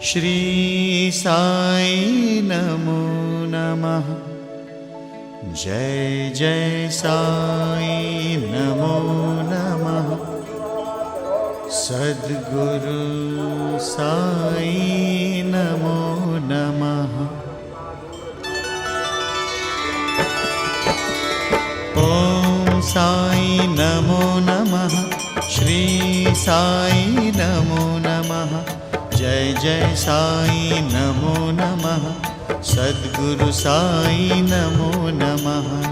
श्री साई नमो नमः। जय जय साई नमो नमः। सद्गुरु साई नमो नमः। ओम साई नमो नमः। श्री साई नमो नमः। जय जय साई नमो नमः। सद्गुरु साई नमो नमः।